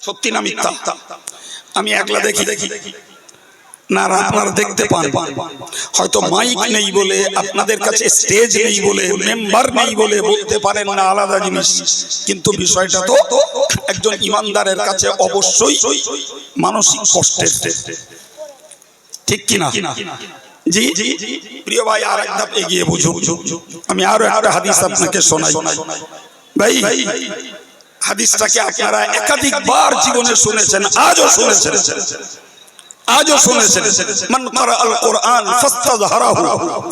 সত্যি না মিথ্যা? আমি একলা দেখি না, আপনারা দেখতে পান। হয়তো মাইক নেই বলে, আপনাদের কাছে স্টেজ নেই বলে, মেম্বার নেই বলে বলতে পারেন না, আলাদা জিনিস। কিন্তু বিষয়টা তো একজন ইমানদারের কাছে অবশ্যই মানসিক কষ্টের, ঠিক কিনা? জি প্রিয় ভাই, আর এক ধাপ এগিয়ে বুঝুন। আমি আরো একটা হাদিস আপনাকে শোনাই। ভাই, হাদিসটাকে আপনারা একাধিকবার জীবনে শুনেছেন, আজও শুনেছেন। মান ক্বারা আল কোরআন ফাস্তাযহারাহু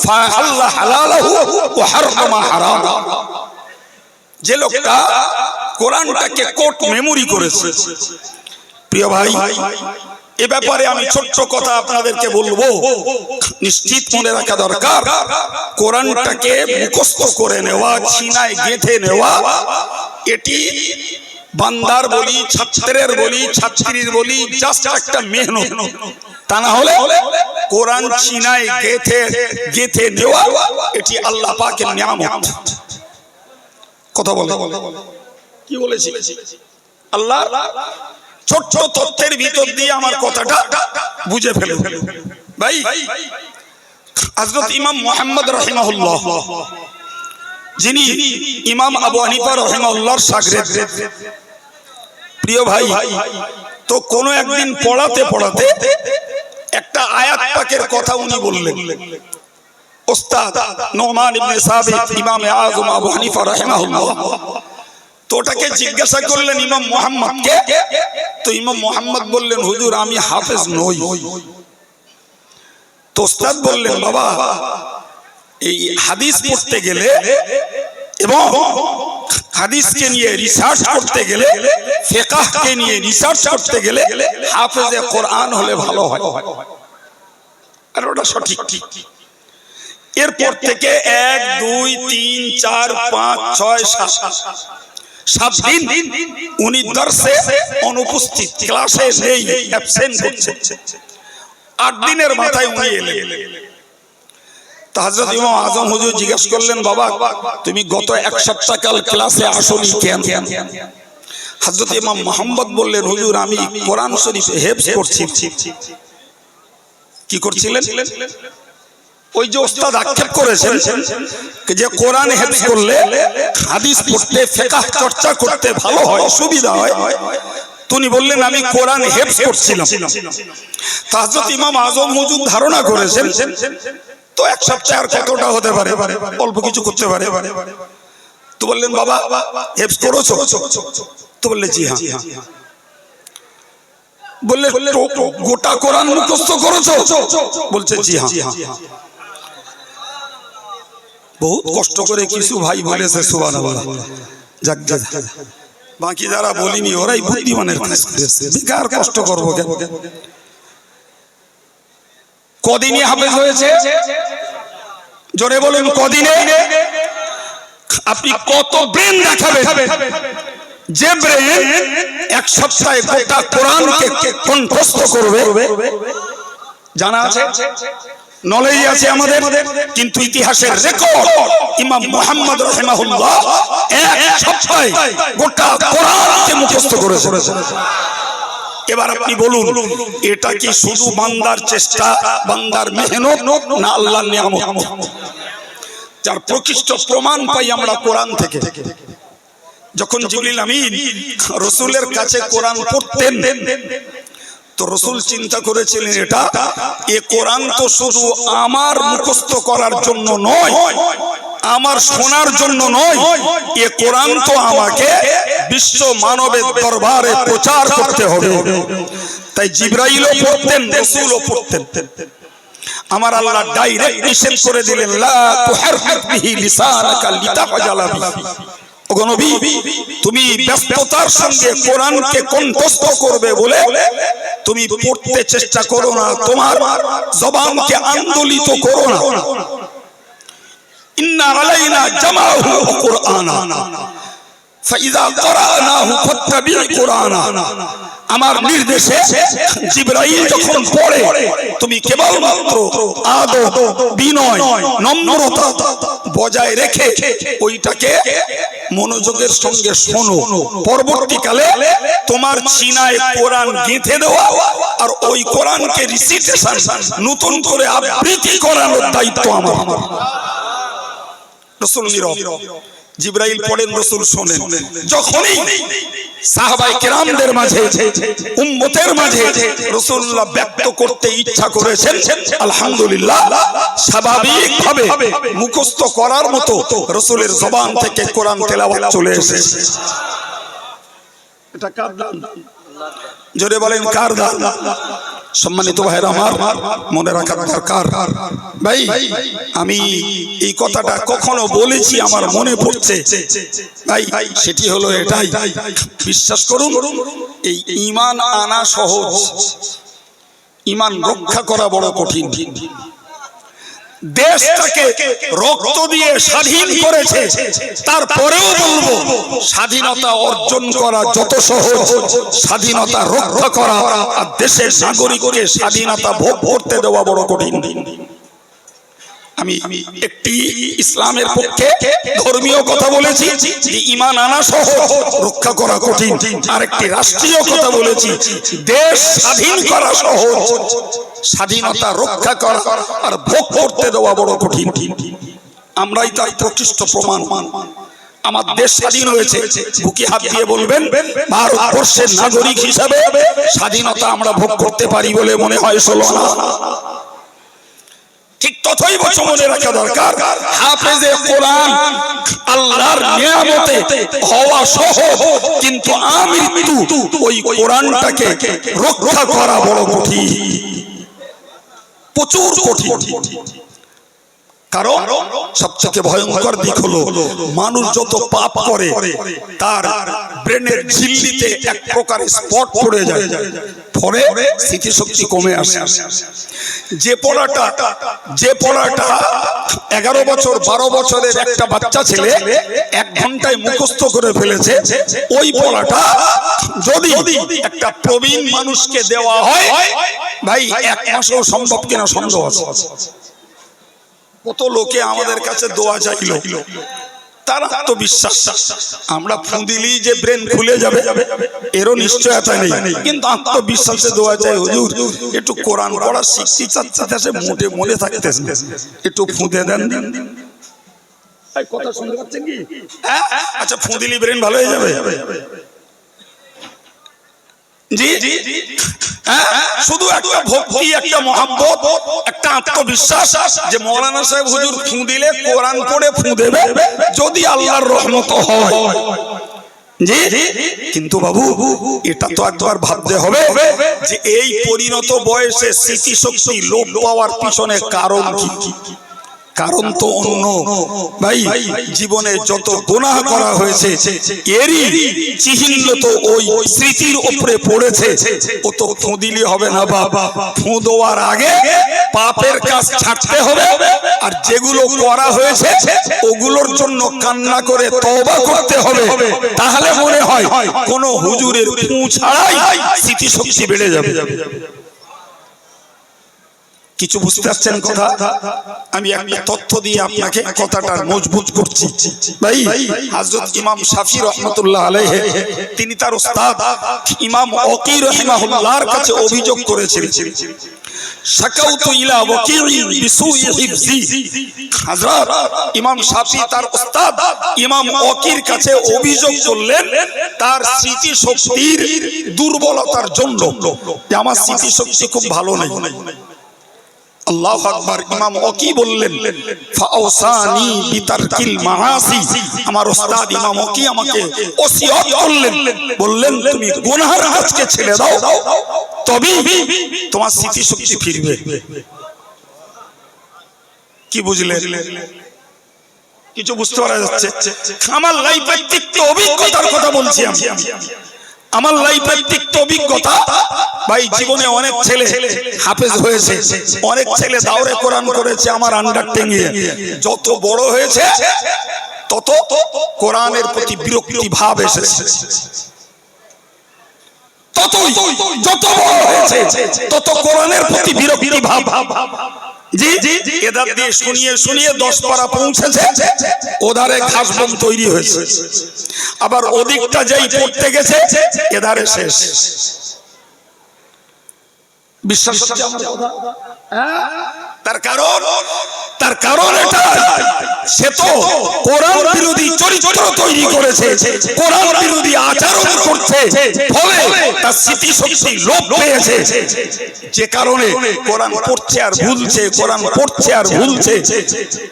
ফাহাল্লা হালালাহু ওয়া হারামা হারামা। যে লোকটা কোরআনটাকে কোট মেমোরি করেছে, প্রিয় ভাই, এ ব্যাপারে আমি ছোট্ট কথা আপনাদেরকে বলবো, নিশ্চিত মনে রাখা দরকার, কোরআনটাকে মুখস্থ করে নেওয়া, সিনায় গেঁথে নেওয়া, এটি বান্দার বলি, ছাত্রের বলি, ছাত্রীর বলি, জাস্ট একটা মেহনত। তা না হলে কোরআন সিনায় গেঁথে নেওয়া এটি আল্লাহ পাকের নিয়ামত। কথা বলে কি বলেছি? আল্লাহ ছোট্ট তথ্যের ভিতর দিয়ে আমার কথাটা বুঝে ফেলুন। ভাই, হযরত ইমাম মুহাম্মদ রাহিমাহুল্লাহ, যিনি ইমাম আবু হানিফা রাহিমাহুল্লাহর শাগির্দ, প্রিয় ভাই, তো কোন একদিন পড়াতে পড়াতে একটা আয়াত পাকের কথা উনি বললেন। ওস্তাদ নোমান ইবনে সাবিত, ইমামে আযম আবু হানিফা রাহিমাহুল্লাহ, তো ওটাকে জিজ্ঞাসা করলেন ইমাম মুহাম্মদকে। তো ইমাম মুহাম্মদ বললেন, হুজুর আমি হাফেজ নই। তো ওস্তাদ বললেন, বাবা, এই হাদিস পড়তে গেলে এবং হাদিসকে নিয়ে রিসার্চ করতে গেলে, ফিকহকে নিয়ে রিসার্চ করতে গেলে হাফেজে কোরআন হলে ভালো হয়। আর ওটা সঠিক। এরপর থেকে 1 2 3 4 5 6 7 দিন উনি দর্শে অনুপস্থিত, ক্লাসে নেই, অ্যাবসেন্ট করছে। 8 দিনের মাথায় উনি এলেন। হযরত ইমাম আযম হুজুর জিজ্ঞেস করলেন, বাবা তুমি গত 1 সপ্তাহ কাল ক্লাসে আসোনি কেন? হযরত ইমাম মুহাম্মদ বললেন, হুজুর আমি কোরআন শরীফ হেফজ করছি। কি করছিলেন? ওই যে ওস্তাদ আক্ষেপ করেছেন যে কোরআন হেফজ করলে হাদিস পড়তে, ফিকহ চর্চা করতে ভালো হয়, সুবিধা হয়, তিনি বললেন আমি কোরআন হেফজ করছিলাম। হযরত ইমাম আযম হুজুর ধারণা করেছেন তো 1 সপ্তাহ আর কতটা হতে পারে, অল্প কিছু করতে পারে। তো বললেন, বাবা হেফজ করেছো? তো বললে জি হ্যাঁ। বললে গোটা কোরআন মুখস্থ করেছো? বলছে জি হ্যাঁ। বহুত কষ্ট করে কিছু ভাই বলেছে, সুবহানাল্লাহ। যাক যাক, বাকি যারা বলিনি ওরাই বুদ্ধিমানের কাজ করেছে, বেকার কষ্ট করবো কেন? কদিনে হাফেজ হয়েছে? জোরে বলুন, কদিনে? আপনি কত ব্রেন দেখাবেন যে ব্রেন 1 সপ্তাহে গোটা কোরআনকে কণ্ঠস্থ করবে? জানা আছে, নলেজ আছে আমাদের, কিন্তু ইতিহাসের রেকর্ড ইমাম মুহাম্মদ রাহিমাহুল্লাহ 1 সপ্তাহে গোটা কোরআনকে মুখস্থ করেছে। এবার আপনি বলুন, এটা কি শুধু বান্দার চেষ্টা, বান্দার মেহনত, না আল্লাহর নিয়ামত? যার প্রকৃষ্ট প্রমাণ পাই আমরা কোরআন থেকে। যখন জিবরিল আমিন রাসূলের কাছে কোরআন পড়তেন, তো রাসূল চিন্তা করেছিলেন, এটা এ কোরআন তো শুধু আমার মুখস্থ করার জন্য নয়, আমার শোনার জন্য নয়, এ কোরআন তো আমাকে বিশ্ব মানবের দরবারে প্রচার করতে হবে। তাই জিবরাইলও পড়তেন, রাসূলও পড়তেন। আমার আল্লাহ ডাইরেক্ট নিষেধ করে দিলেন, লা তুহাররিক বিহি লিসানাকা লিতাহজালা বিহি। ওগো নবী, তুমি ব্যস্ততার সঙ্গে কোরআনকে কণ্ঠস্থ করবে বলে তুমি পড়তে চেষ্টা করো না, তোমার জবানকে আন্দোলিত করো না। ইন্না আলাইনা জামাহু ওয়া কুরআনা, ফাইযা করানাহু ফাত্তাবি কুরআনা, আমার নির্দেশে জিবরাইল যখন পড়ে তুমি কেবলমাত্র আদব, বিনয়, নম্রতা বজায় রেখে ওইটাকে মনোযোগের সঙ্গে শোনো। পরবর্তীকালে তোমার সিনায় কোরআন গেঁথে দেওয়া আর ওই কোরআনকে রিসিটেশন নতুন করে আবৃত্তি করানোর দায়িত্ব আমার। রাসূল নীরব, জিবরাইল পড়েন, রাসূল শোনেন। যখনই সাহাবায়ে কেরামদের মাঝে, উম্মতের মাঝে রাসূলুল্লাহ ব্যক্ত করতে ইচ্ছা করেছেন, আলহামদুলিল্লাহ স্বাভাবিকভাবে মুখস্থ করার মতো রাসূলের জবান থেকে কোরআন তেলাওয়াত চলে এসেছে। এটা কার দান? জোরে বলেন কার দান? সম্মানিত ভাইরা আমার, মনে রাখার দরকার। ভাই, আমি এই কথাটা কখনো বলেছি, আমার মনে পড়ছে ভাই, সেটি হলো এটাই, বিশ্বাস করুন এই ঈমান আনা সহজ, ঈমান রক্ষা করা বড় কঠিন। দেশটাকে রক্ত দিয়ে স্বাধীন করেছে, তারপরেও বলবো স্বাধীনতা অর্জন করা যত সহজ, স্বাধীনতা রক্ষা করা আর দেশের নাগরিককে স্বাধীনতা ভোগ করতে দেওয়া বড় কঠিন। আমি একটি ইসলামের পক্ষে ধর্মীয় কথা বলেছি যে ঈমান আনা সহজ, রক্ষা করা কঠিন। আর একটি রাষ্ট্রীয় কথা বলেছি, দেশ স্বাধীন করা সহজ, স্বাধীনতা রক্ষা করা আর ভোগ করতে দেওয়া বড় কঠিন। আমরাই তার প্রকৃষ্ট প্রমাণ। আমার দেশ স্বাধীন হয়েছে, বুকে হাত দিয়ে বলবেন ভারতবর্ষের নাগরিক হিসাবে স্বাধীনতা আমরা ভোগ করতে পারি বলে মনে হয় 16 না। ঠিক ততই বছর মনে রাখা দরকার, হাফেজে কোরআন আল্লাহর নিয়ামতে হওয়া সহজ, কিন্তু আমৃত্যু ওই কোরআনটাকে রক্ষা করা বড় কঠিন, প্রচুর কঠিন। কারণ সবচেয়ে ভয়ঙ্কর দিক হলো মানুষ যত পাপ করে তার ব্রেনের ঝিল্লিতে এক প্রকার স্পট পড়ে যায়, ফলে স্মৃতিশক্তি কমে আসে। যে পড়াটা 11 বছর 12 বছরের একটা বাচ্চা ছেলে 1 ঘন্টায় মুখস্থ করে ফেলেছে, ওই পড়াটা যদি একটা প্রবীণ মানুষকে দেওয়া হয় ভাই 1 মাসও সম্ভব কিনা সন্দেহ আছে। কত লোকে আমাদের কাছে দোয়া চাইলো, তার আত্মবিশ্বাস আমরা ফু দিলেই যে ব্রেন খুলে যাবে এরও নিশ্চয়তা নেই, কিন্তু আত্মবিশ্বাসে দোয়া চাই, হুজুর একটু কোরআন পড়া শিখতে চাচ্ছে, মোটে মনে থাকতেছে, একটু ফুঁদে দেন। কথা শুনতে পাচ্ছেন কি? আচ্ছা, ফু দিলে ব্রেন ভালো হয়ে যাবে? জি, শুধু একটা ভক্তি, একটা মহব্বত, একটা আত্মবিশ্বাস যে মৌলানা সাহেব হুজুর ফু দিলে কোরআন পড়ে ফু দেবে যদি আল্লাহর রহমত হয়। জি, কিন্তু বাবু এটা তো একবার ভাবতে হবে যে এই পরিণত বয়সে স্মৃতিশক্তি লোপ পাওয়ার পিছনে কারণ কি? কারণ তো অন্য। ভাই, জীবনে যত গুনাহ করা হয়েছে এরই চিহ্ন তো ওই স্মৃতির উপরে পড়েছে। ও তো ফু দিলে হবে না বাবা, ফু দেওয়ার আগে পাপের কাজ ছাড়তে হবে, আর যেগুলো করা হয়েছে ওগুলোর জন্য কান্না করে তওবা করতে হবে। তাহলে মনে হয় কোন হুজুরের ফু ছাড়াই স্মৃতিশক্তি বেড়ে যাবে। কিছু বুঝতে পারছেন কথা? আমি একটা তথ্য দিয়ে আপনাকে কথাটা মজবুত করছি। ভাই, হযরত ইমাম শাফি রাহমাতুল্লাহ আলাইহি তিনি তার উস্তাদ ইমাম ওয়াকি রাহিমাহুল্লাহর কাছে অভিযোগ করেছিলেন, শাকাউতু ইলা ওয়াকিঈ বিসুই হিফজি। হযরত ইমাম শাফি তার উস্তাদ ইমাম ওয়াকির কাছে অভিযোগ করলেন তার স্মৃতি শক্তির দুর্বলতার জন্য, যে আমার স্মৃতি শক্তি খুব ভালো নেই। আল্লাহু আকবার। ইমাম ওয়াকি বললেন, ফাওসানি বিতারকিল মাআসি, আমার উস্তাদ ইমাম ওয়াকি আমাকে ওসিয়ত করলেন, বললেন তুমি গুনাহের কাজকে ছেড়ে দাও, তবেই তোমার স্মৃতি শক্তি ফিরবে। কি বুঝলেন? কিছু বুঝতে পারা যাচ্ছে? আমার লাইফের তিক্ত অভিজ্ঞতার কথা বলছি আমি। আমার লাইফের তিক্ত অভিজ্ঞতা। ভাই, জীবনে অনেক ছেলে হাফেজ হয়েছে, অনেক ছেলে দাওরে কোরআন করেছে আমার আন্ডারটেকিংয়ে। যত বড় হয়েছে তত কোরআনের প্রতি বিরক্তি ভাব এসেছে, ততই যত বড় হয়েছে তত কোরআনের প্রতি বিরক্তি ভাব। জি এদার দিয়ে শুনিয়ে শুনিয়ে 10 পারা পৌঁছেছে, ওধারে ঘাস বন তৈরি হয়েছে, আবার ওদিকটা যেই পড়তে গেছে এধারে শেষ। বিশ্বাস হচ্ছে আমার কথা? তার কারণ এটা, সে তো কোরআন বিরোধী চরিত্র তৈরি করেছে, কোরআন বিরোধী আচরণ করছে, ফলে তার স্মৃতিশক্তি লোপ পেয়েছে, যে কারণে কোরআন পড়ছে আর ভুলছে, কোরআন পড়ছে আর ভুলছে।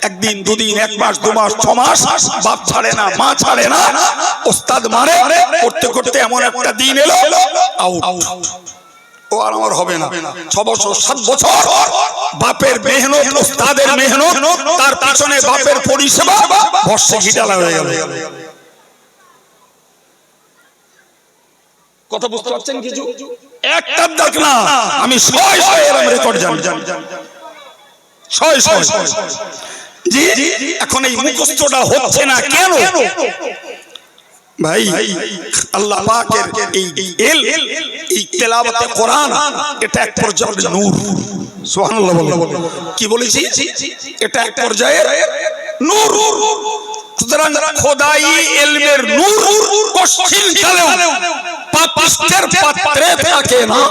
একদিন, দুদিন, 1 মাস, 2 মাস, 6 মাস বাপ ছাড়ে না, মা ছাড়ে না, ওস্তাদ মারে, করতে করতে এমন একটা দিন এলো আউট, ও আর আমার হবে না। 6 বছর 7 বছর বাপের মেহনত, ওস্তাদের মেহনত, তার পিছনে বাপের পরিষেবা বর্ষে ঘিটালা হয়ে গেল। কথা বুঝতে পারছেন কিছু? একটা দেখ না, আমি 100 এরকম রেকর্ড জানি, 100। জি এখন এই মুখস্থটা হচ্ছে না কেন ভাই? আল্লাহ পাকের এই তেলাওয়াতে কোরআন, এটা এক পর্যায়ের নূর। সুবহানাল্লাহ বলুন। কি বলেছি? এটা এক পর্যায়ের নূর। সুতরাং খোদাই ইলমের নূর কষ্টিল কালেও পাপিষ্টের পাত্রে থাকে না।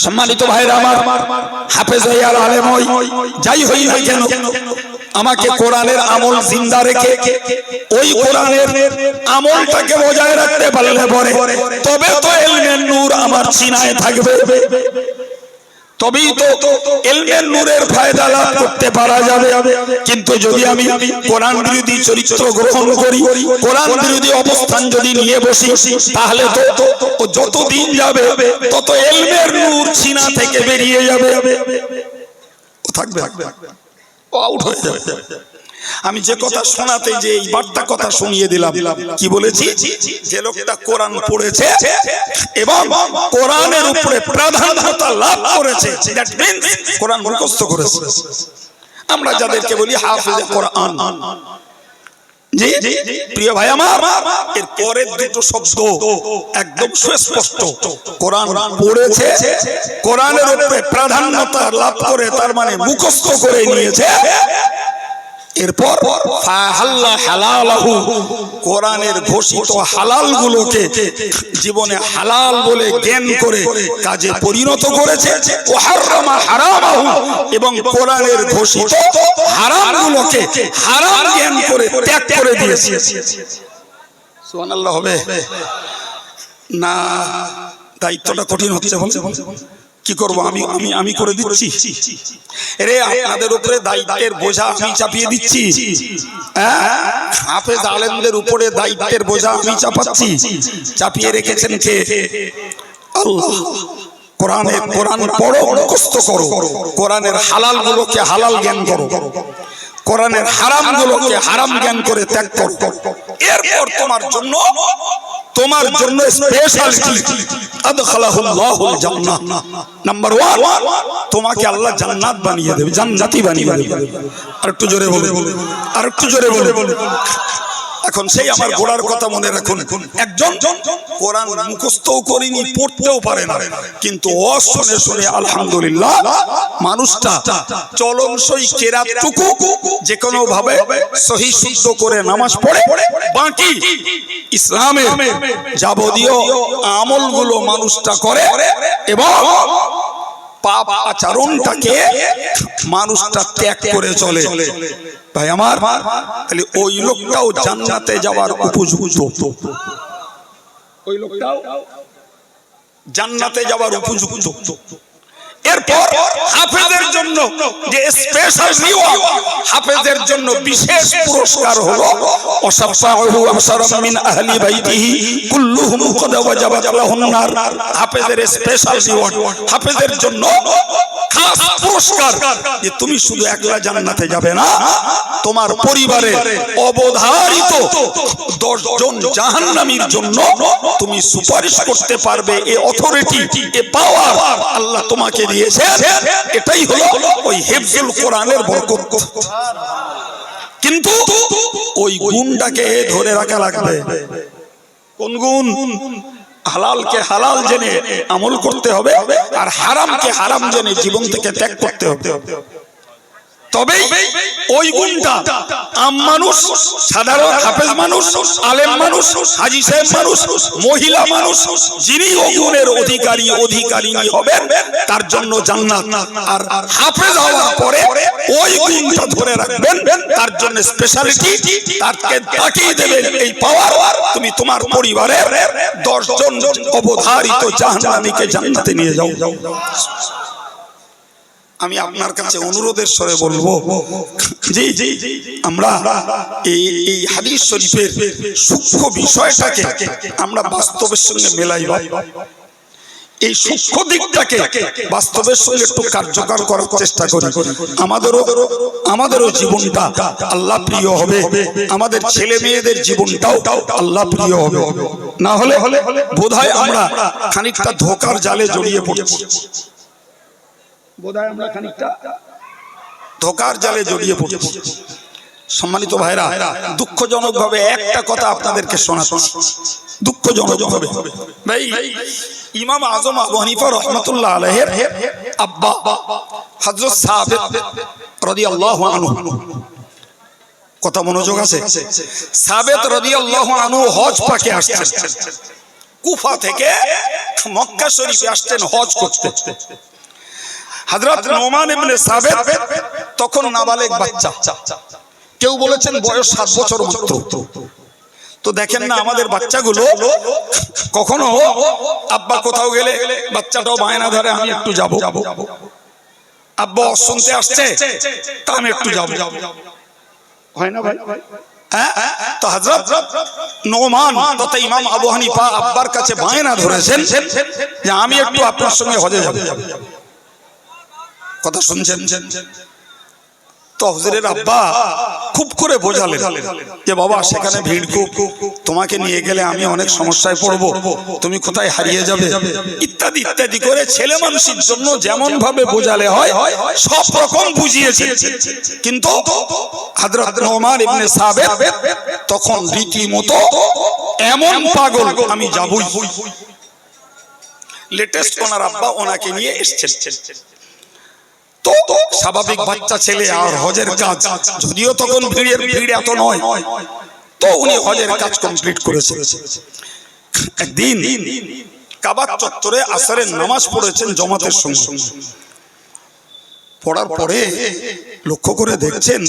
সম্মানিত ভাইরা আমার, হাফেজ আর আলেম যাই হই না কেন, আমাকে কোরআনের আমল জিন্দা রেখে ওই কোরআনের আমলটাকে বজায় রাখতে পারলে পরে তবে তো ইলমের নূর আমার সিনায় থাকবে, তবেই তো ইলমের নূরের ফায়দা লাভ করতে পারা যাবে। কিন্তু যদি আমি কোরআন বিরোধী চরিত্র গ্রহণ করি, কোরআন বিরোধী অবস্থান যদি নিয়ে বসি, তাহলে তো যত দিন যাবে তত ইলমের নূর সিনা থেকে বেরিয়ে যাবে, ও থাকবে, ও আউট হয়ে যাবে। আমি যে কথা শোনাতে যে এই বার্তা কথা শুনিয়ে দিলাম, কি বলেছি? যে লোকটা কোরআন পড়েছে এবং কোরআনের উপরে প্রাধান্যতা লাভ করেছে, দ্যাট মিন্স কোরআন মুখস্থ করেছে। আমরা যাদেরকে বলি হাফেজে কোরআন। জি প্রিয় ভাই আমার, এর পরের দুটো শব্দ একদম সুস্পষ্ট। কোরআন পড়েছে, কোরআনের উপরে প্রাধান্যতা লাভ করে, তার মানে মুখস্থ করে নিয়েছে। এরপর ফাহাল্লা হালালাহু, কোরআনের ঘোষিত হালাল গুলোকে জীবনে হালাল বলে জ্ঞান করে কাজে পরিণত করেছে। ও হারামা হারামাহু, এবং কোরআনের ঘোষিত হারাম গুলোকে হারাম জ্ঞান করে ত্যাগ করে দিয়েছে। সুবহানাল্লাহ হবে না? দায়িত্বটা কঠিন হচ্ছে, বলছে কি করব? আমি করে দিচ্ছি। আরে আপনাদের উপরে দায়িত্বের বোঝা আমি চাপিয়ে দিচ্ছি। হাফেজ আলেমদের উপরে দায়িত্বের বোঝা আমি চাপাচ্ছি। চাপিয়ে রেখেছেন কে? আল্লাহ। কোরআন পড়ো, মুখস্থ করো, কোরআনের হালাল গুলোকে হালাল জ্ঞান করো, কোরআনের হারাম গুলোকে হারাম জ্ঞান করে ত্যাগ করো। এরপর তোমার জন্য স্পেশাল কি? আদখালাহুল্লাহুল জান্নাহ। নাম্বার 1, তোমাকে আল্লাহ জান্নাত বানিয়ে দেবে, জান্নাতি বানিয়ে দেবে। আরেকটু জোরে বলে, আরেকটু জোরে বলে। এখন সেই আমার গোড়ার কথা মনে রাখুন, একজন কোরআন মুখস্থও করেনি, পড়তেও পারে না, কিন্তু ওয়াজ শুনে শুনে আলহামদুলিল্লাহ মানুষটা চলনসই কেরাতটুকু যে কোনো ভাবে সহি শুদ্ধ করে নামাজ পড়ে, বাকি ইসলামের যাবতীয় আমলগুলো মানুষটা করে এবং পাপ আচরণটাকে মানুষটা ত্যাগ করে চলে। ভাই আমার, তাহলে ওই লোকটাও জান্নাতে যাওয়ার উপযুক্ত, ওই লোকটাও জান্নাতে যাওয়ার উপযুক্ত। এরপর হাফেজের জন্য যে স্পেশাল রিওয়ার্ড, হাফেজের জন্য বিশেষ পুরস্কার হলো ওয়াসাফাহু আশরাম মিন আহলি বাইতিহি কুল্লুহুম ক্বাদ ওয়াজাবাত লাহুন নার। হাফেজের স্পেশাল রিওয়ার্ড, হাফেজের জন্য খাস পুরস্কার যে তুমি শুধু একলা জান্নাতে যাবে না, তোমার পরিবারের অবধারিত 10 জন জাহান্নামীর জন্য তুমি সুপারিশ করতে পারবে। এই অথরিটি, এই পাওয়ার আল্লাহ তোমাকে দিয়েছে। এটাই হলো ওই হিফজুল কোরআনের বরকত। কিন্তু ওই গুণটাকে ধরে রাখা লাগবে। কোন গুণ? হালালকে হালাল জেনে আমল করতে হবে, আর হারামকে হারাম জেনে জীবন থেকে ত্যাগ করতে হবে। তবেই ওই গুণটা আম মানুষ, সাধারণ হাফেজ মানুষ, আলেম মানুষ, হাজী সাহেব মানুষ, মহিলা মানুষ, যিনি ওই গুণের অধিকারিণী হবেন তার জন্য জান্নাত। আর হাফেজ হওয়ার পরে ওই গুণটা ধরে রাখবেন, তার জন্য স্পেশালিটি, তাকে তাকিয়ে দেবেন এই পাওয়ার, তুমি তোমার পরিবারের 10 জন অবধারিত জাহান্নামীকে জান্নাতে নিয়ে যাও। আমি আপনার কাছে অনুরোধের স্বরে বলবো, জি আমরা এই হাদিস শরীফের সূক্ষ্ম বিষয়টাকে আমরা বাস্তবের সঙ্গে মেলাই। এই সূক্ষ্ম দিকটাকে বাস্তবের সঙ্গে একটু কার্যকর করার চেষ্টা করি। আমাদেরও জীবনটা আল্লাহ প্রিয় হবে, আমাদের ছেলে মেয়েদের জীবনটাও আল্লাহ প্রিয় হবে। না হলে বোধহয় আমরা খানিকটা ধোঁকার জালে জড়িয়ে পড়ছি, বোধহয় আমরা খানিকটা ধোঁকার জালে জড়িয়ে পড়ছি। সম্মানিত ভাইরা, দুঃখজনক ভাবে একটা কথা আপনাদেরকে শোনাচ্ছি, দুঃখজনক ভাবে ভাই, ইমাম আজম আবু হানিফা রাহমাতুল্লাহ আলাইহির আব্বা হযরত সাবেত রাদিয়াল্লাহু আনহু, কথা মনোযোগ আছে, সাবেত রাদিয়াল্লাহু আনহু হজ পাকে আসছেন, কুফা থেকে মক্কা শরীফে আসছেন হজ করতে। হযরত নোমান ইবনে সাবেত তখন নাবালেগ বাচ্চা, কেউ বলেছেন বয়স 7 বছর মাত্র। তো দেখেন না আমাদের বাচ্চাগুলো কখনো আব্বা কোথাও গেলে বাচ্চাটাও বায়না ধরে আমি একটু যাব, আব্বা শুনতে আসছে তা আমি একটু যাব, হয় না ভাই? হ্যাঁ, তো হযরত নোমান তথা ইমাম আবু হানিফা আব্বার কাছে বায়না ধরেছেন যে আমি একটু আপনার সঙ্গে হজে যাব। কথা শুনছেন? তো হুজুরের আব্বা খুব করে বোঝালেন যে বাবা সেখানে ভিড় খুব, তোমাকে নিয়ে গেলে আমি অনেক সমস্যায় পড়ব, তুমি কোথায় হারিয়ে যাবে, ইত্যাদি ইত্যাদি করে ছেলে মানুষের জন্য যেমন ভাবে বোঝালে হয় সব রকম বুঝিয়েছে। কিন্তু হযরত নোমান ইবনে সাবেত তখন রীতিমতো এমন পাগল, আমি যাবই। লেটেস্ট ওনার আব্বা ওনাকে নিয়ে এসেছেন। তো স্বাভাবিক বাচ্চা ছেলে আর হজের কাজ, যদিও তখন ভিড় এত নয়, তো উনি হজের কাজ কমপ্লিট করেছেন। একদিন কাবা চত্বরে আসরের নামাজ পড়েছেন জামাতের সঙ্গে। পড়ার পরে লক্ষ্য করে দেখছেন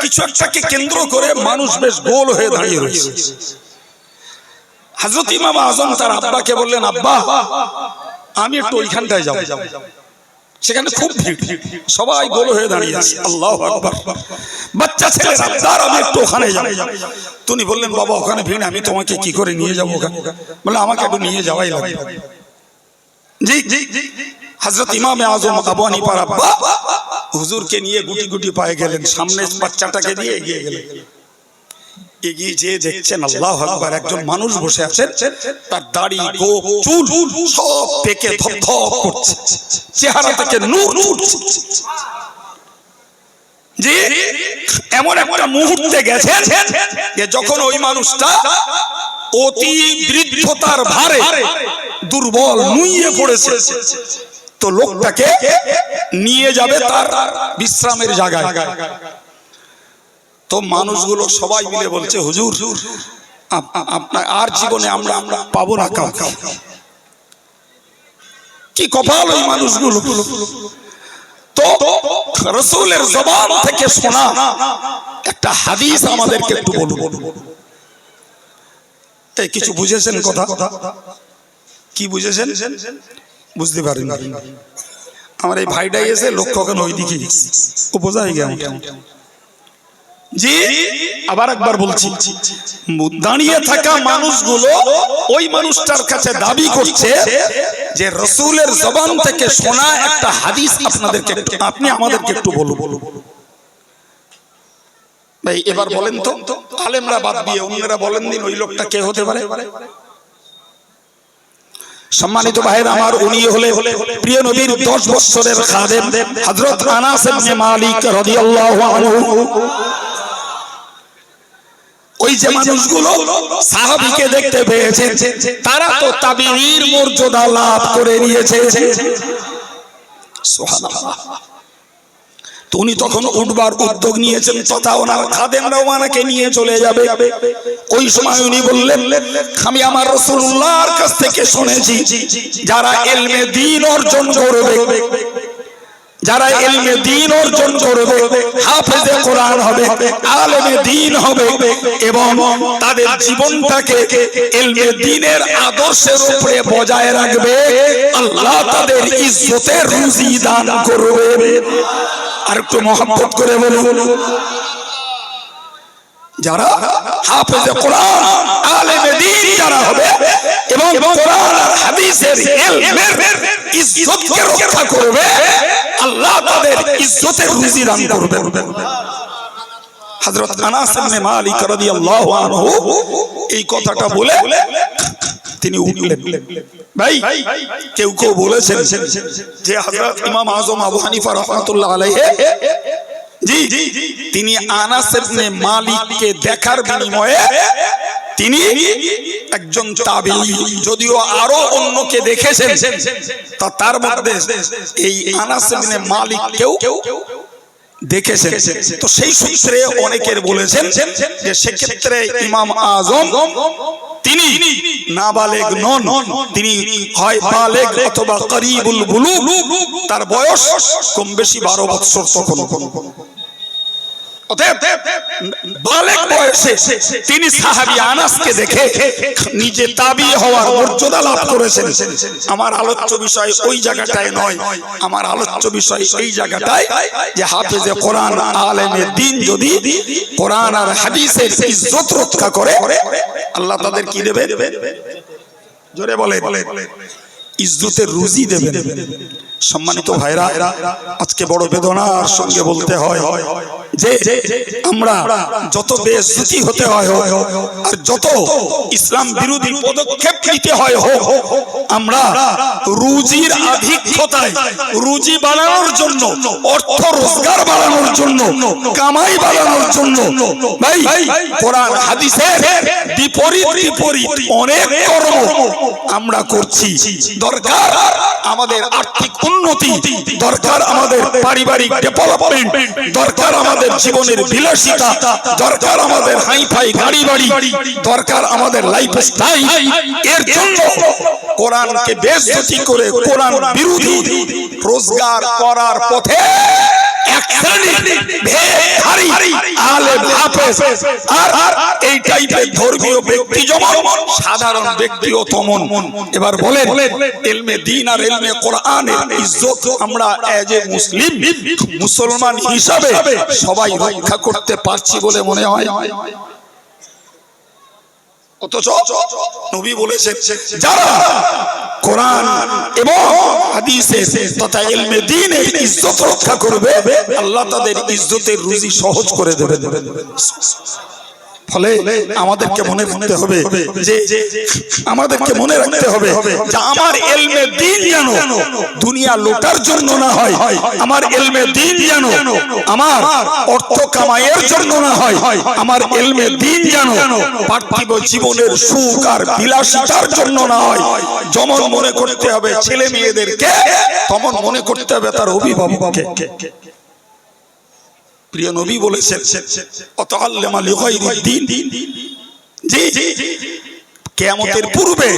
কিছু একটাকে কেন্দ্র করে মানুষ বেশ গোল হয়ে দাঁড়িয়ে রয়েছে। হযরত ইমাম আজম তার আব্বাকে বললেন, আব্বা আমি একটু ওইখানটায় যাব, সেখানে খুব ভিড়, সবাই গোল হয়ে দাঁড়িয়ে আছে। আল্লাহু আকবার, বাচ্চা ছেলে আব্বার আমি একটু ওখানে যাব। তিনি বললেন, বাবা ওখানে ভিড়, আমি তোমাকে কি করে নিয়ে যাব ওখানে? বলে আমাকে একটু নিয়ে যাওয়াই লাগবে। জি হযরত ইমাম আজম আবু হানিফার আব্বা হুজুরকে নিয়ে গুটি গুটি পায়ে গেলেন, সামনে বাচ্চাটাকে দিয়ে এগিয়ে গেলেন। এগিয়ে যেয়ে দেখছেন আল্লাহু আকবার, একজন মানুষ বসে আছেন, তার দাড়ি গোঁফ চুল সব পেকে ধপধপ করছে, চেহারা থেকে নূর উঠছে। যে এমন একটা মুহূর্তে গেছেন যে যখন ওই মানুষটা অতি বৃদ্ধতার ভারে দুর্বল নুইয়ে পড়েছে, তো লোকটাকে নিয়ে যাবে তার বিশ্রামের জায়গায়। তো মানুষগুলো সবাই মিলে বলছে, হুজুর আপনার আর জীবনে আমরা পাবো না কাউকে। কি কপাল ওই মানুষগুলো। তো রাসূলের জবান থেকে শোনা একটা হাদিস আমাদেরকে একটু বলুন। এই কিছু বুঝেছেন কথা? কি বুঝেছেন? বুঝতে পারেন? আমার এই ভাইটাই এসে লক্ষ্য কেন ওই দিকে ও বোঝাই গেল। জি আবার একবার বলছি, দাঁড়িয়ে থাকা মানুষগুলো ওই মানুষটার কাছে দাবি করছে যে রাসূলের জবান থেকে শোনা একটা হাদিস আপনাদেরকে, আপনি আমাদেরকে একটু বলুন। ভাই এবার বলেন তো, আলেমরা বাদ দিয়ে অন্যরা বলেন দিন ওই লোকটা কে হতে পারে? সম্মানিত ভাইরা আমার, উনি হলেন প্রিয় নবীর 10 বছরের খাদেম হযরত আনাস ইবনে মালিক রাদিয়াল্লাহু আনহু। ওই যে মানুষগুলো সাহাবীকে দেখতে পেয়েছে, তারা তো তাবিঈর মর্যাদা লাভ করে নিয়েছে। সুবহানাল্লাহ। তো উনি তখন উঠবার উদ্যোগ নিয়েছেন, তথা ওনার খাদেমরাও ওনাকে নিয়ে চলে যাবে। ওই সময় উনি বললেন, আমি আমার রাসূলুল্লাহর কাছ থেকে শুনেছি, যারা ইলমে দ্বীন অর্জন করবে, যারা ইলমে দ্বীন অর্জন করবে, হাফেজে কোরআন হবে, আলেমে দ্বীন হবে এবং তাদের জীবনটাকে ইলমে দ্বীনের আদর্শের উপরে বজায় রাখবে, আল্লাহ তাদের ইজ্জতের রুজি দান করবে। আর একটু মহব্বত করে বলুন, যারা হাফেজে কোরআন, আলেমে দ্বীন যারা হবে এবং কোরআন আর হাদিসের ইলমের ইজ্জতকে রক্ষা করবে, আল্লাহ তাদের ইজ্জতের রুজি দান করবে। হযরত আনাস ইবনে মালিক রাদিয়াল্লাহু আনহু এই কথাটা বলে তিনি উঠলেন। ভাই, কেউ কেউ বলেছেন যে হযরত ইমাম আযম আবু হানিফা রাহমাতুল্লাহ আলাইহি জি তিনি আনাস ইবনে মালিককে দেখার বিনিময়ে তিনি একজন তাবিঈ, যদিও আরো অন্যকে দেখেছেন, তার মধ্যে এই আনাস ইবনে মালিককেও দেখেছেন। তো সেই সূত্রে অনেকের বলেছেন যে সেক্ষেত্রে ইমাম আযম তিনি নাবালেগ নন, তিনি হয় বালেগ অথবা করিবুল বুলুগ, তার বয়স কম বেশি 12 বছর তখন। বালেগ বয়সে তিনি সাহাবী আনাসকে দেখে নিজে তাবিঈ হওয়ার মর্যাদা লাভ করেছেন। আমার আলোচ্য বিষয় ওই জায়গাটায় নয়, আমার আলোচ্য বিষয় এই জায়গাটায় যে হাফেজে কোরআন, আলেমে দ্বীন যদি কোরআন আর হাদিসের ইজ্জত রক্ষা করে, আল্লাহ তাদের কি দেবে? জোরে বলে, ইজ্জতের রুজি দেবেন। সম্মানিত ভাইরা, আজকে বড় বেদনার সঙ্গে বলতে হয় যে আমরা যত বেইজ্জতি হতে হয় আর যত ইসলাম বিরোধী পদক্ষেপ নিতে হয় হোক, আমরা রুজির আধিক্যতায় রুজি বাড়ানোর জন্য, অর্থ রোজগার বাড়ানোর জন্য, কামাই বাড়ানোর জন্য ভাই কোরআন হাদিসের বিপরীত অনেক কর্ম আমরা করছি। দরকার আমাদের আর্থিক উন্নতি, দরকার আমাদের পারিবারিক ডেভেলপমেন্ট, দরকার আমাদের জীবনের বিলাসিতা, দরকার আমাদের হাইফাই গাড়ি বাড়ি, দরকার আমাদের লাইফস্টাইল। এর জন্য কোরআনকে বেইজ্জতি করে কোরআন বিরোধী রোজগার করার পথে এক শ্রেণীর ভেখারি আলেম হাফেজ আর এই টাইপের ধর্মীয় ব্যক্তি যেমন, সাধারণ ব্যক্তিও তেমন। এবার বলেন, ইলমে দ্বীন আর ইলমে কোরআনের ইজ্জত আমরা এজ এ মুসলিম, মুসলমান হিসাবে সবাই রক্ষা করতে পারছি বলে মনে হয়? অথচ নবী বলেছেন, যারা কোরআন এবং হাদিসের তথা ইলমে দ্বীনের ইজ্জত রক্ষা করবে, আল্লাহ তাদের ইজ্জতের রুজি সহজ করে দেবেন। ফলে আমাদেরকে মনে রাখতে হবে যে আমার ইলমে দ্বীন যেন দুনিয়া লোটার জন্য না হয়, আমার ইলমে দ্বীন যেন আমার অর্থ কামাইয়ের জন্য না হয়, আমার ইলমে দ্বীন যেন পার্থিব জীবনের সুখ আর বিলাসিতার জন্য না হয়। যেমন মনে করতে হবে ছেলে মেয়েদেরকে, তেমন মনে করতে হবে তার অভিভাবককে। প্রিয় নবী বলেছেন, অতাআল্লামা লিগাইরিদ দ্বীন, জি কিয়ামতের পূর্বে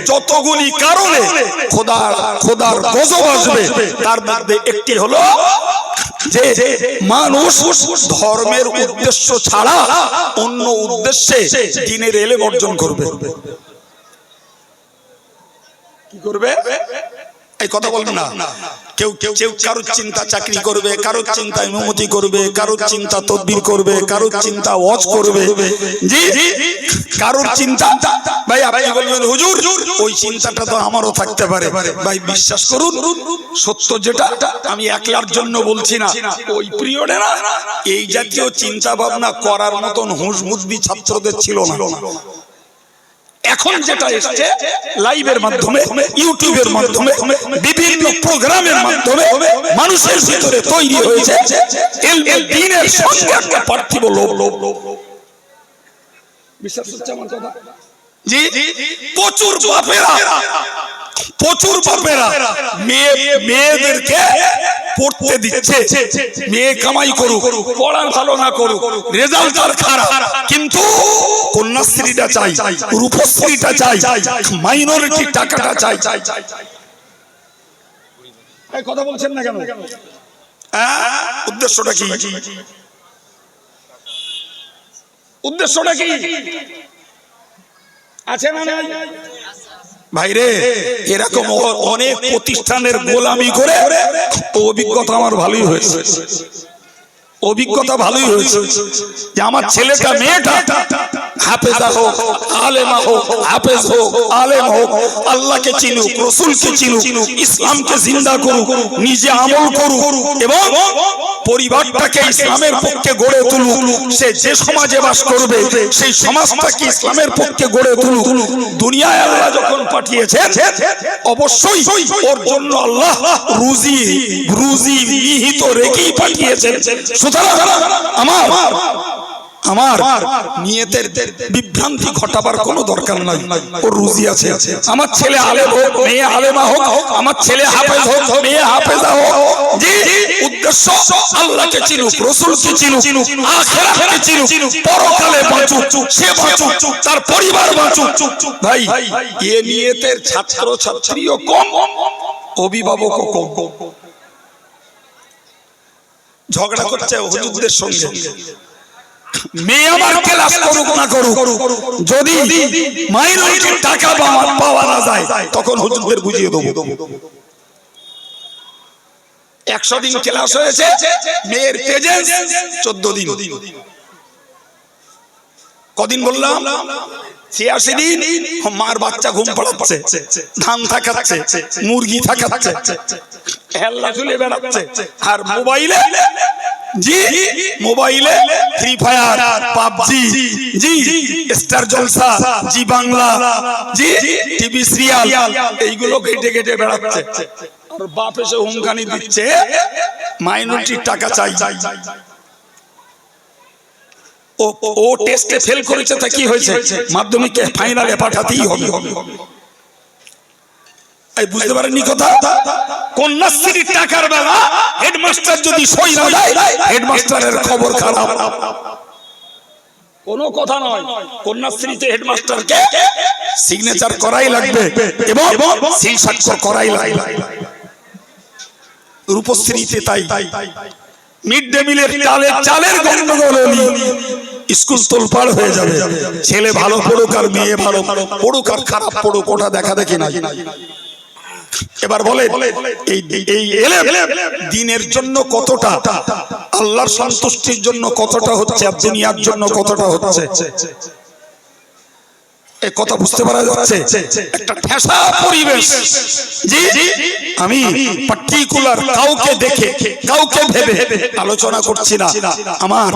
যতগুলি কারণে খোদার গজব আসবে, তার মধ্যে একটি হলো যে মানুষ ধর্মের উদ্দেশ্য ছাড়া অন্য উদ্দেশ্যে দ্বীনের ইলম অর্জন করবে। কি করবে? এই কথা বলবেন না। কেউ কারোর চিন্তা চাকরি করবে, কারোর চিন্তা ইমামতি করবে, কারোর চিন্তা তদবির করবে, কারোর চিন্তা ওয়াজ করবে, জি কারোর চিন্তা। ভাই আপনি বলবেন, হুজুর ওই চিন্তাটা তো আমারও থাকতে পারে। ভাই বিশ্বাস করুন, সত্য যেটা, আমি একলার জন্য বলছি না, ওই পিরিয়ডে না এই জাতীয় চিন্তা ভাবনা করার মতন হুঁশ বুদ্ধি ছাত্রদের ছিল না। এখন এখন যেটা এসছে লাইভের মাধ্যমে, ইউটিউবের মাধ্যমে, বিভিন্ন প্রোগ্রামের মাধ্যমে মানুষের ভিতরে তৈরি হয়েছে দ্বীনের সঙ্গে একটা পার্থিব লোভ। বিশ্বাস হচ্ছে আমার কথা? জি, প্রচুর বাপেরা মেয়েদেরকে পড়তে দিচ্ছে, মেয়ে কামাই করুক, পড়া ভালো না করুক, রেজাল্ট তার খারাপ, কিন্তু কন্যাশ্রীটা চাই, রূপশ্রীটা চাই, মাইনরিটি টাকাটা চাই। কথা বলছেন না কেন? উদ্দেশ্যটা কি? উদ্দেশ্যটা কি আছে না নাই? ভাইরে, এরকম অনেক প্রতিষ্ঠানের গোলামি করে অভিজ্ঞতা আমার ভালোই হয়েছে, যে আমার ছেলেটা মেয়েটা হাফেজা হোক, আলেমা হোক, হাফেজ হোক, আলেম হোক, আল্লাহকে চিনুক, রসুলকে চিনুক, ইসলামকে জিন্দা করুক, নিজে আমল করুক এবং পরিবারটাকে ইসলামের পক্ষে গড়ে তুলুক। সে যে সমাজে বাস করবে সেই সমাজটাকে ইসলামের পক্ষে গড়ে তুলুক। দুনিয়ায় আল্লাহ যখন পাঠিয়েছেন অবশ্যই ওর জন্য আল্লাহ রুজি নিহিত রেখেই পাঠিয়েছেন। সুতরাং আমার নিয়তের বিভ্রান্তি ঘটাবার কোনো দরকার নাই। ওর রুজি আছে। আমার ছেলে আলেম হোক, মেয়ে আলেমা হোক, আমার ছেলে হাফেজ হোক, মেয়ে হাফেজা হোক, জি, উদ্দেশ্য আল্লাহকে চিনুক, রসুলকে চিনুক, আখিরাতকে চিনুক, পরকালে বাঁচুক, সে বাঁচুক, তার পরিবার বাঁচুক। ভাই, এ নিয়তের ছাত্র ছাত্রীও কম, অভিভাবকও কম। ঝগড়া করছে হুজুরদের সঙ্গে, মেয়ে আমার ক্লাস করুক না করুক, যদি মাইনরিটির টাকা পাওয়া না যায় তখন হুজুরদের বুঝিয়ে দেবো। 100 দিন ক্লাস হয়েছে, মেয়ের প্রেজেন্স 14 দিন। কদিন বললাম? 86 দিন। মার বাচ্চা ঘুম পাড়াচ্ছে, ধান থাকাচ্ছে, মুরগি থাকাচ্ছে, হেল্লা ঝুলে বেড়াচ্ছে, আর মোবাইলে ফ্রি ফায়ার, পাবজি, জি, স্টার জলসা, জি বাংলা, জি টিভি সিরিয়াল, এইগুলো ঘেটে ঘেটে বেড়াচ্ছে। আর বাপ এসে হুমকানি দিচ্ছে মাইনরিটির টাকা চাই। ও টেস্টে ফেল করেছে, তা কি হয়েছে? মাধ্যমিকে ফাইনালে পাঠাতেই হবে। বুঝতে পারেননি কথা? কন্যাশ্রীর টাকার বেলা হেডমাস্টার যদি সই না দেয়, হেডমাস্টারের খবর খারাপ। কোনো কথা নয়, কন্যাশ্রীতে হেডমাস্টারকে সিগনেচার করাই লাগবে এবং সিল স্বাক্ষর করাই লাগবে। রূপশ্রীতে তাই। মিড ডে মিলের চালের গন্ডগোল হলি স্কুল তোলপাড় হয়ে যাবে। ছেলে ভালো পড়ুক আর মেয়ে ভালো পড়ুক আর খারাপ পড়ুক, ওটা দেখা দেখি নাই। এবার বলে এই দ্বীনের জন্য কতটা, আল্লাহর সন্তুষ্টির জন্য কতটা হচ্ছে, আর দুনিয়ার জন্য কতটা হচ্ছে, এই কথা বুঝতে পারা যাচ্ছে? একটা ঠেসা পরিবেশ। জি, আমি পার্টিকুলার কাউকে দেখে, কাউকে ভেবে আলোচনা করছি না। আমার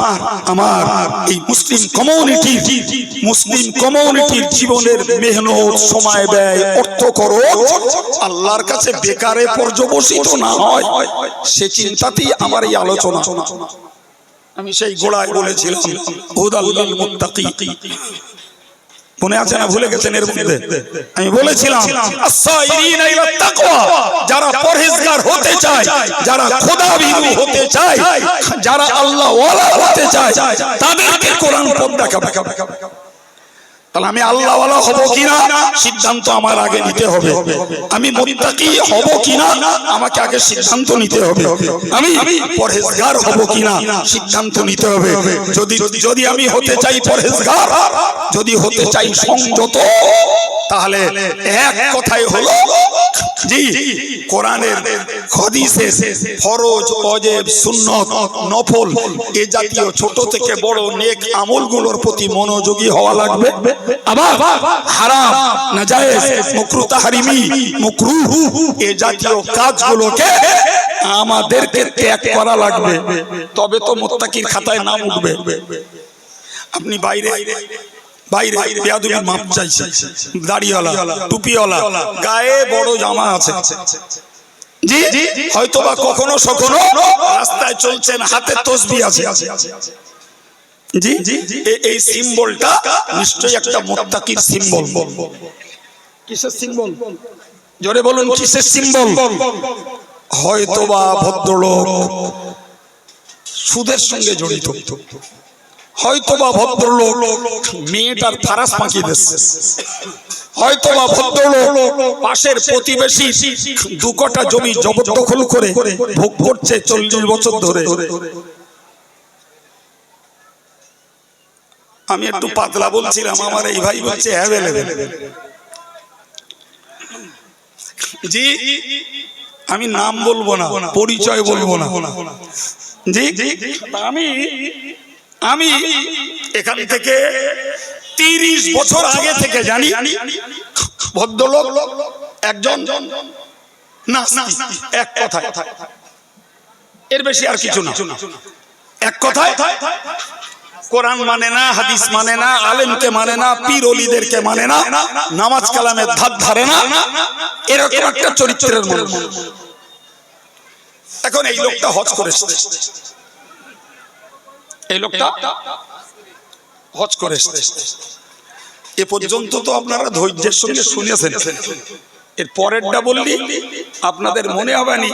এই মুসলিম কমিউনিটির জীবনের মেহনত, সময় ব্যয়, অর্থ খরচ আল্লাহর কাছে বেকারে পর্যবসিত না হয়, সে চিন্তাতেই আমার এই আলোচনা। আমি সেই গোড়ায় বলেছিলাম হুদাল লিল মুত্তাকি, মনে আছে না? ভুলে গেছেন? এর মধ্যে আমি বলেছিলাম আস-সাইরিনা ইলা তাকওয়া, যারা পরহেজগার হতে চায়, যারা খোদাভীরু হতে চায়, যারা আল্লাহ ওয়ালা হতে চায়, তাদেরকে কোরআন পথ দেখাবে। তাহলে আমি আল্লাহ ওয়ালা হব কিনা সিদ্ধান্ত আমার আগে নিতে হবে। আমি মুত্তাকি হব কিনা আমাকে আগে সিদ্ধান্ত নিতে হবে। আমি পরহেজগার হব কিনা সিদ্ধান্ত নিতে হবে। যদি আমি হতে চাই পরহেজগার, যদি হতে চাই সংযত, তাহলে এক কথাই হলো জি, কোরআনের, হাদিসের ফরজ, ওয়াজিব, সুন্নাত, নফল, এই জাতীয় ছোট থেকে বড় নেক আমলগুলোর প্রতি মনোযোগী হওয়া লাগবে। আবার হারাম, নাজায়েজ, মাকরুহ, তাহরিমি, মাকরুহ এই জাতীয় কাজগুলোকে আমাদেরকে ত্যাগ করা লাগবে, তবে তো মুত্তাকির খাতায় নাম উঠবে। আপনি বাইরে বাইরে বেয়াদবির মাপ চাইছে, দাড়িওয়ালা টুপিওয়ালা গায়ে বড় জামা আছে, জি হয়তোবা কখনো কখনো রাস্তায় চলছেন হাতে তসবিহ আছে, জি এই সিম্বলটা নিশ্চয়ই একটা মুত্তাকির সিম্বল। কিসের সিম্বল? জোরে বলুন কিসের সিম্বল? হয়তোবা ভদ্রলোক সুদের সঙ্গে জড়িত, হয়তোবা ভদ্রলোক মেয়েটার ফারাস পাকিয়ে দিচ্ছে, হয়তোবা ভদ্রলোক পাশের প্রতিবেশী দু কাঠা জমি জবরদখল করে ভোগ করছে 40 বছর ধরে। আমি একটু পাতলা বলছিলাম, আমার এই ভাই বলছে অ্যাভেলেবেল। জি আমি নাম বলবো না, পরিচয় বলবো না, জি আমি এখান থেকে 30 বছর আগে থেকে জানি ভদ্রলোক একজন না, এক কথায়, এর বেশি আর কিছু না, এক কথায় কোরআন মানে না, হাদিস মানে না, আলেমকে মানে না, পীর ওলিদেরকে মানে না, নামাজ কালামের ধার ধারে না, এরকম একটা চরিত্রের মানুষ। এখন এই লোকটা হজ করেছে, এই লোকটা হজ করেছে, এ পর্যন্ত তো আপনারা ধৈর্যের সঙ্গে শুনেছেন। এর পরেরটা বললি আপনাদের মনে হবে না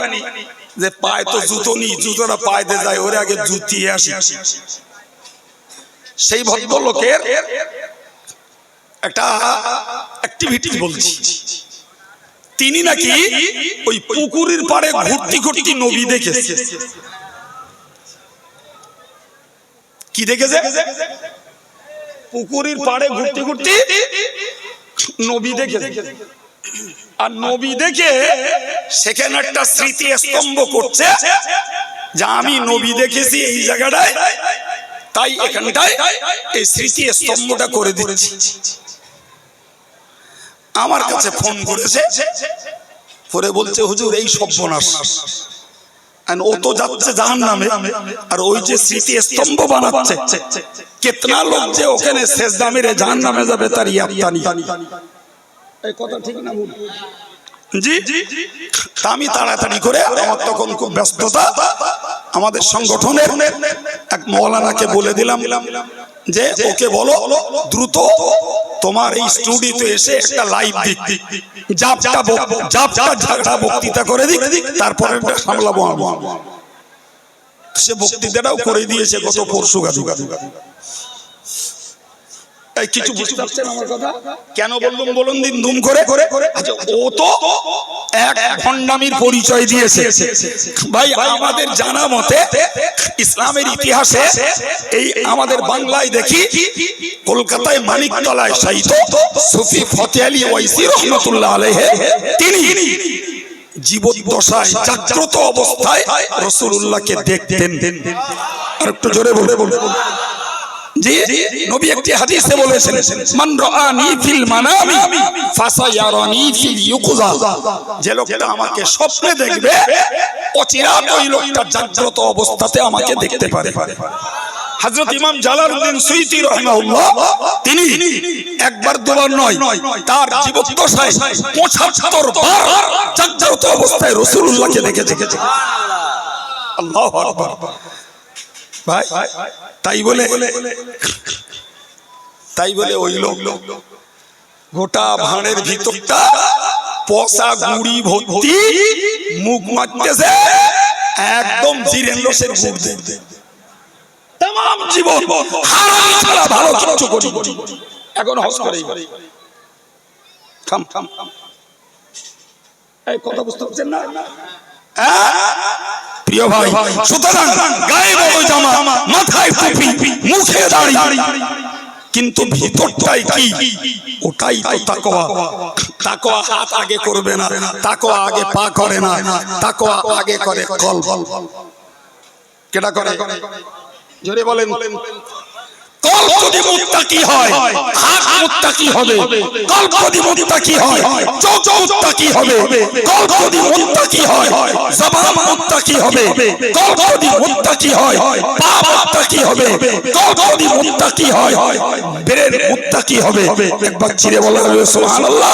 যে পায়ে তো জুতো নেই, জুতোটা পায়ে দিয়ে যায়, ওরে আগে জুতিয়ে আসি। সেই ভদ্রলোকের একটা অ্যাক্টিভিটি বলছি। তিনি নাকি ওই পুকুরের পাড়ে ঘুরতে ঘুরতে নবী দেখেছে। কি দেখেছে? পুকুরের পাড়ে ঘুরতে ঘুরতে নবী দেখেছে। আর নবী দেখে সেখানে একটা স্মৃতি স্তম্ভ করছে যে আমি নবী দেখেছি এই জায়গাটায়, তাই এখানটায় এই স্মৃতি স্তম্ভটা করে দিচ্ছি। আমার কাছে ফোন করেছে, পরে বলছে হুজুর এই সর্বনাশ, ও তো যাচ্ছে জাহান্নামে, আর ওই যে স্মৃতি স্তম্ভ বানাচ্ছে, কিতনা লোক যে ওখানে সেজদা মেরে জাহান্নামে যাবে তার ইয়াত্তা নেই। এই কথা ঠিক না ভুল? জি আমি তাড়াতাড়ি করে, আমার তখন খুব ব্যস্ততা, আমাদের সংগঠনের এক মৌলানাকে বলে দিলাম যে ওকে বলো দ্রুত তোমার এই স্টুডিওতে এসে একটা লাইভ দিক, জাপটা বক্তৃতা করে দিক, তারপরে সামলাবো আমি। সে বক্তৃতাটাও করে দিয়েছে গত পরশু গাজু। কিছু বুঝতে পারছেন আমার কথা? কেন বললাম বলুন দিন দুম করে? আচ্ছা ও তো এক ভণ্ডামির পরিচয় দিয়েছে। ভাই আমাদের জানা মতে ইসলামের ইতিহাসে এই আমাদের বাংলায় দেখি কলকাতায় মানিকতলায় শায়িত সুফি ফতে আলী ওয়াইসি রহমাতুল্লাহ আলাইহি তিনি জীবদ্দশায় জাগ্রত অবস্থায় রাসূলুল্লাহকে দেখতেন। আর একটু জোরে বলে জি নবী একটি হাদিসে বলেছেন মান রাআনি ফিল মানামি ফাসায়ারানি ফিল ইউকযা, যে লোকটা আমাকে স্বপ্নে দেখবে অচিরাত ওই লোকটা জাগ্রত অবস্থাতে আমাকে দেখতে পারে। হযরত ইমাম জালালউদ্দিন সুয়ুতী রাহিমাহুল্লাহ তিনি একবার দুবার নয়, তার জীবদ্দশায় ৭৫ বার জাগ্রত অবস্থায় রাসূলুল্লাহকে দেখেছে। সুবহানাল্লাহ, আল্লাহু আকবার। ভাই তাই বলে ওই লোক গোটা ভাঁড়ের ভিতরটা পচা গুড়ি ভর্তি, মুখ মারতেছে একদম জিরেন রসের গুড় দিয়ে, তাম জীবন হারাম ছাড়া ভালো কিছু করি, এখন হজ করে থাম থাম। এই কথা বুঝতে পারছেন না? প্রিয় ভাই, সুতরাং গায়ে বড় জামা, মাথায় টুপি, মুখে দাড়ি, কিন্তু ভিতরটাই কি? ওটাই তো তাকওয়া। তাকওয়া হাত আগে করবে না, তাকওয়া আগে পা করে না, তাকওয়া আগে করে কলব। কেটা করে? জোরে বলেন। কলব যদি মুত্তাকি হয়, হাত মুত্তাকি হবে। কলব যদি মুত্তাকি হয়, চোখ মুত্তাকি হবে। কলব যদি মুত্তাকি হয়, জবান মুত্তাকি হবে। কলব যদি মুত্তাকি হয়, পা মুত্তাকি হবে। কলব যদি মুত্তাকি হয়, ব্রেন মুত্তাকি হবে। একবার চিরে বলা হবে সুবহানাল্লাহ।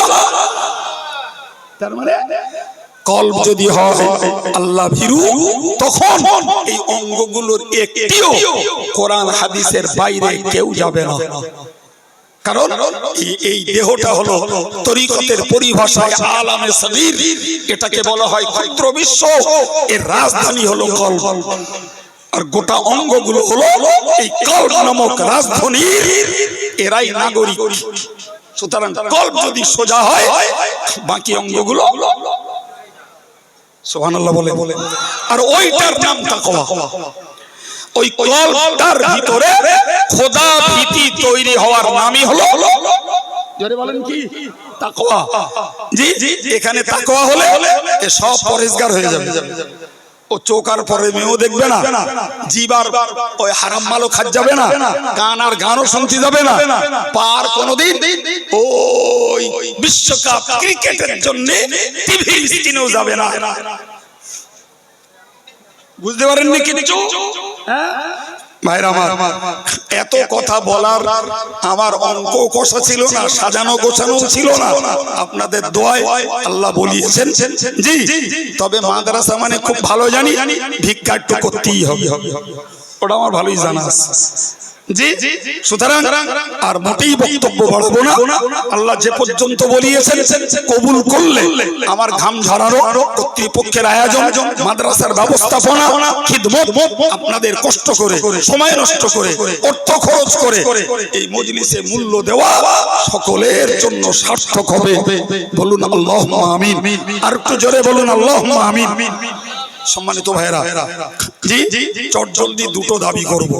তার মানে কলব যদি হয় আল্লাহ ভীরু, তখন এই অঙ্গগুলোর একটিও কোরআন হাদিসের বাইরে কেউ যাবে না। কারণ এই দেহটা হলো তরিকতের পরিভাষায় আলামে সগীর, এটাকে বলা হয় ক্ষুদ্র বিশ্ব। এর রাজধানী হলো কলব, আর গোটা অঙ্গগুলো হলো এই কলব নামক রাজধানীর এরাই নাগরিক। সুতরাং কলব যদি সোজা হয়, বাকি অঙ্গগুলো সুবহানাল্লাহ বলে। আর ওইটার নাম তাকওয়া। ওই কলবটার ভিতরে খোদা ভীতি তৈরি হওয়ার নামই হলো, জোরে বলেন কি, তাকওয়া। জি, এখানে তাকওয়া হলে এ সব পরেজগার হয়ে যাবে। ও চোখ আর পরে মেয়েও দেখবে না, জিবার ওই হারাম মালও খাত যাবে না, গান আর গানও শুনতে যাবে না, পার কোনোদিন ওই বিশ্বকাপ ক্রিকেটের জন্য টিভি স্ক্রিনেও যাবে না। বুঝতে পারেননি কিছু? ভাইরা আমার, এত কথা বলার আমার অঙ্ক কষা ছিল না, সাজানো গোছানো ছিল না। আপনাদের দোয়ায় আল্লাহ বলিয়েছেন। জি, তবে মাদ্রাসা মানে খুব ভালো জানি, ভিক্ষা একটু করতেই হবে, ওটা আমার ভালোই জানা আছে। জি, সুতরাং আর মোটেই বক্তব্য বাড়াবো না। আল্লাহ যে পর্যন্ত বলিয়েছেন কবুল করলে আমার ঘাম ঝরানো কর্তৃপক্ষের আয়োজন, মাদ্রাসার ব্যবস্থাপনা, খিদমত, আপনাদের কষ্ট করে, সময় নষ্ট করে, অর্থ খরচ করে এই মজলিসে মূল্য দেওয়া সকলের জন্য সার্থক হবে। বলুন আল্লাহুম্মা আমিন। আর একটু জোরে বলুন আল্লাহুম্মা আমিন। সম্মানিত ভাইরা, জি, চটজলদি দুটো দাবি করব।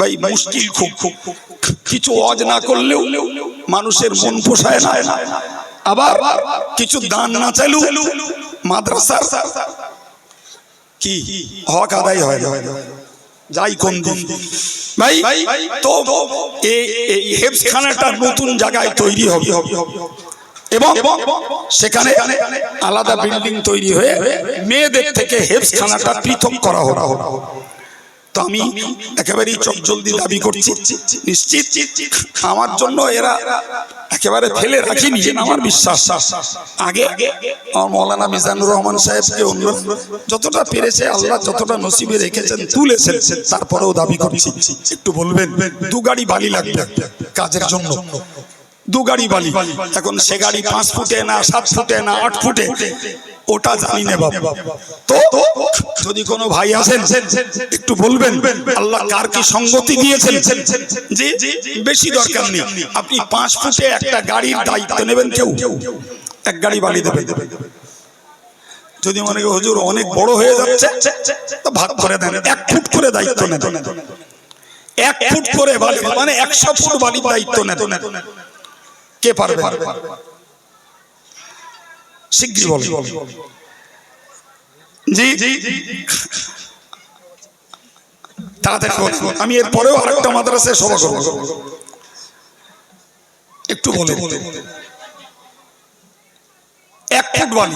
ভাই মুশকিল খুব, কিছু ওয়াজ না করলেও মানুষের মন পোষায় না, আবার কিছু দান না চাইলেও মাদ্রাসার কি হক আদায় হয় না। যাই কোন দিন ভাই, তো এই হেফজখানাটা নতুন জায়গায় তৈরি হবে এবং সেখানে আলাদা বিল্ডিং তৈরি হয়ে মেয়েদের থেকে হেফজখানাটা পৃথক করা হবে। তো আমি একেবারেই চটজলদি দাবি করছি, নিশ্চিত আমার জন্য এরা একেবারে ফেলে রাখিনি, আমার বিশ্বাস। আগে আমার মৌলানা মিজানুর রহমান সাহেবকে অনুরোধ, যতটা পেরেছে আল্লাহ যতটা নসিবে রেখেছেন তুলেছেন, তারপরেও দাবি করছি একটু বলবেন 2 গাড়ি বালি লাগবে কাজের জন্য। 2 গাড়ি বালি। এখন সে গাড়ি 5 ফুটে না, 7 ফুটে না, 8 ফুটে, ওটা জানি না বাবা। তো যদি কোনো ভাই আছেন একটু বলবেন আল্লাহ কার কি সঙ্গতি দিয়েছেন। জি, বেশি দরকার নেই, আপনি 5 ফুটে একটা গাড়ির দায়িত্ব নেবেন, কেউ 1 গাড়ি বালি দেবেন। যদি মনে করেন হুজুর অনেক বড় হয়ে যাচ্ছে, তো ভাগ করে দেন, 1 ফুট করে দায়িত্ব নেন। 1 ফুট করে বালি মানে 100 ফুট বালির দায়িত্ব নেন। কে পারবে? শিগগির বলেন। জি, তাড়াতাড়ি বলেন। আমি এর পরেও আরেকটা মাদ্রাসায় সভা করব, একটু বলেন। 1 ফুট বালি